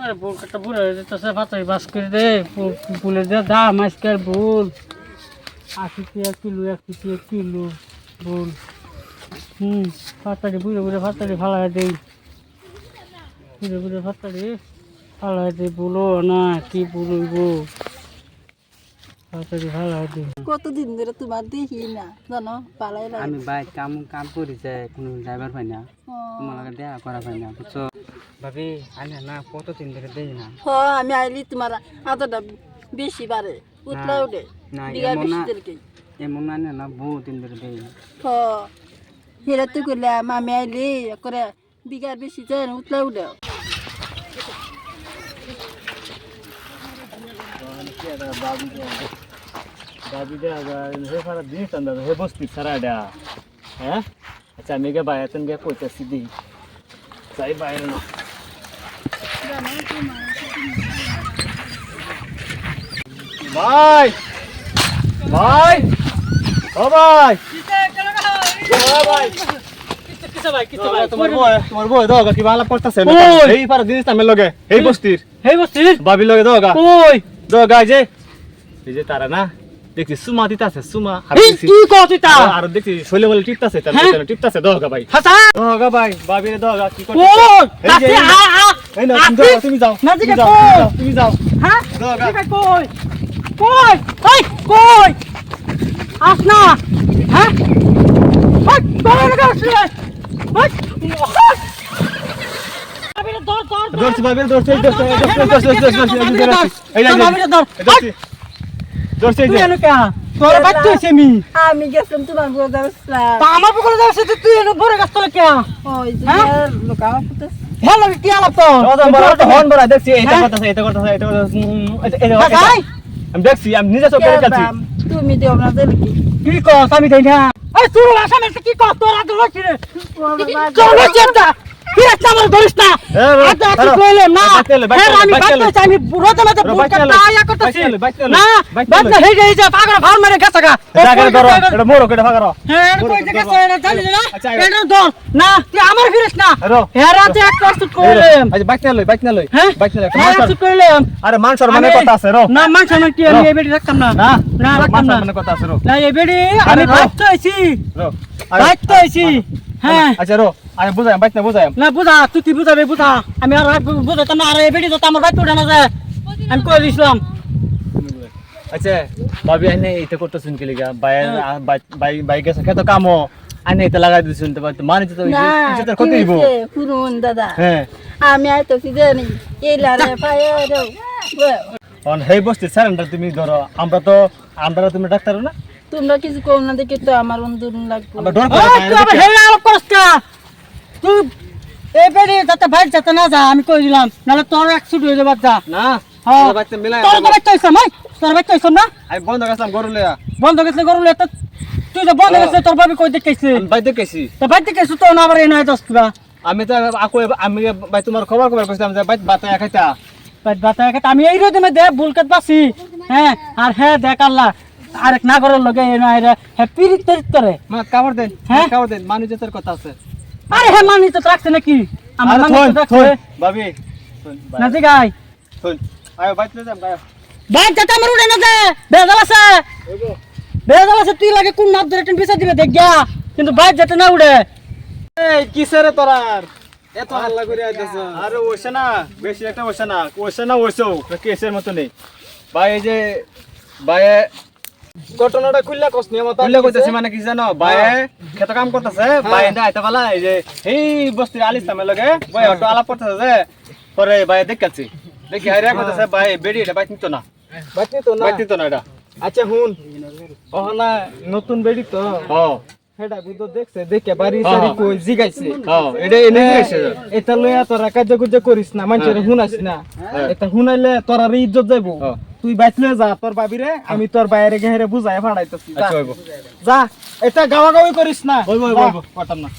আরে বল একটা বুড়া হয়ে যেতেছে পাতাই বাস করে দে বুলের যা দাম আজকাল বুল 80 টাকা কিলো 100 টাকা কিলো বুল পাতাড়ি বুড়ে বুড়ে পাতাড়ি ফালাই দেই বুড়ে বুড়ে পাতাড়ি ফালাই দেই বলো না কি বলব পাতাড়ি ফালাই দেই কতদিন ধরে তোমার দেখি না জানো পালাই না আমি বাইক কাম করি যে কোনো ড্রাইভার পাই না তোমার লাগে দেখা করা পাই না বুঝছো ভাবি আনে না কতদিন ধরে দেই না আমি আইলি তোমার আদরটা বেশি বাড়ে উতলা উঠে না বিঘা বেশি দেরকে এমন আনে না বহুত দিন ধরে দেই না হেরা তো করলাম আমি আইলি করে বিঘার বেশি যায় না উতলা উঠে हे बसती सराड्या अच्छा मी काय बाहेर काय पोचासी दी साई बाहेर ना बाय बाय ओ बाय তোমার বই দাও কি ভালো পড়তাছে না এই পার দিন আমি লগে এই বস্তির ভাবি লগে দাও গা কই দাও গা যে এই যে তারা না দেখছি সুমা দিতাছে সুমা আর কি কইতা আর দেখছি শৈলে বলে টিপতাছে তার টিপতাছে দাও গা ভাই হাসা দাও গা ভাই ভাবি দাও গা কি করতে কই তাতে এই না তুমি যাও না দিকে তুমি যাও হ্যাঁ দাও গা দিকে কই কই ওই কই আসনা হ্যাঁ ওই কই না আসলে ওই আবিরে দর দর্শি ভাবি দর্শি এই দর্শি তুই এনে কা তোর বাচ্চা হইছে আমি গেছিলাম তোমার বড় দাসলা তা আমার পুকুরে যাচ্ছে তুই এনে বড় গাছ তলে কে ওই যে লোক আমার পুতে ভালো কি আলাপ তো হন বড় দেখছি এটা করতেছে আমি দেখছি আমি নিজে চোখে দেখছি তুমি দেও না দেখি কি কস আমি দেই না এই তুই আসামে কি কস তোর আগে লছি রে তোর লছি এটা কি রাস্তা আমার ধরিস না আজ আজ কইলাম না আমি বাচ্চা আমি বুড়ো জমাতে বুড়কা তায়া করতেছি না বাচ্চা হে যাই যা পাগড়া ভার মেরে গেছে গা জায়গা ধরো এটা মোরো কেটে ফাগরো হ্যাঁ কই জায়গা না জানি না এটা ধর না তুই আমার ফিরিস না হেরা যে এক কষ্ট কইলাম আজ বাইক না লই হ্যাঁ বাইক না লই কষ্ট কইলাম আরে মান সম্মানে কথা আছে রো না মান সম্মান কি আমি এই বেডি রাখতাম না না রাখতাম না মানে কথা আছে রো না এই বেডি আমি বাচ্চা হইছি রো বাচ্চা হইছি হ্যাঁ আচ্ছা রো আমি বুঝাই বাইক না বুঝাই না বুঝা তুই কি বুঝাবে বুঝা আমি আর বুঝাতাম না আর এই বেডি তো আমার বাচ্চা উঠানো যায় আমি কই দিছিলাম আচ্ছা ভাবি আইনে এটা করতে শুন কি লাগা বাইক আছে কত কামো আইনে এটা লাগাই দিছুন তো মানে তো এটা কত দিব পুরুন দাদা হ্যাঁ আমি আইতো কি জানি এই লারে ফায়ার অন হেই বসতে সারেন্ডার তুমি ধরো আমরা তুমি ডাক্তার না তোমরা কিছু কম না দেখে তো আমার অন্দরুন লাগবে আমরা ডর তুই আবার হেলা আলাপ করছ কা তুই এই বেডি যাতে বাইক যাতে না যা আমি কই দিলাম নালে তোর অ্যাক্সিডেন্ট হয়ে যাবে যা না হ্যাঁ বাইক মিলাই তোর তো বাচ্চা হইছে তোর বাচ্চা হইছ না আমি বন্ধ করলাম গরু লয়া বন্ধ গেছে গরুলে তো তুই যে বন্ধ গেছে তোর ভাবি কই দেখাইছে বাইক দেখেছি তো বাইক দেখাইছ তো না আবার এনে দস কিবা আমি তো আমি ভাই তোমার খবর কইছিলাম যে বাইক বাতা খাইতা বাইক বাতা আমি এই রোদে মে দে বুলকাত বাসি হ্যাঁ আর হ্যাঁ দেখ আল্লাহ আরেক না করার লগে এনে আইরা হ্যাপিরিত করে মা কাবর দেন হ্যাঁ কাবর দেন মানুষের কথা আছে আরে হ্যাঁ মানি তো রাখছে নাকি আমার মানি তো রাখছে ভাবি না জি গাই শুন আয় বাইক নিয়ে যাম বাইক যাতে আমার উড়ে না যায় বেজাল আছে তুই লাগে কোন নাপ ধরে পিছা দিবে দেখ গিয়া কিন্তু বাইক যাতে না উড়ে এই কিসেরে তোরার এত হাল্লা করে আইতাছ আরে ওইছে না বেশি একটা ওইছে না ওইছেও কেসের মত নেই ভাই এই যে ভাই ঘটনাটা খুললা কস নিয়ম তো খুললা কইতাছে মানে কি জানো ভাই খেত কাম করতেছে ভাই এন্ড আইতা বলা এই যে এই বস্তির আলিস তামে লগে ভাই অটো আলাপ করতেছে যে পরে ভাই দেখাচ্ছি দেখি আইরা কইতাছে ভাই বেডি এটা বাইক নিত না এটা আচ্ছা হুন ওহনা নতুন বেডি তো হ্যাঁ হেডা বুঝো দেখছে দেখে বাড়ি সারি কই জিগাইছে হ্যাঁ এটা এনে গেছে এটা লয়া তোরা কাজ করিস না মানুষের হুনাস না এটা হুনাইলে তোর আর ইজ্জত যাইবো তুই বাইতলে যা তোর বাবিরে আমি তোর বাইরে গেরে বুঝায় ফাড়াইতেছি যা এটা গাওয়া গাওয়ি করিস না হইব পারতাম না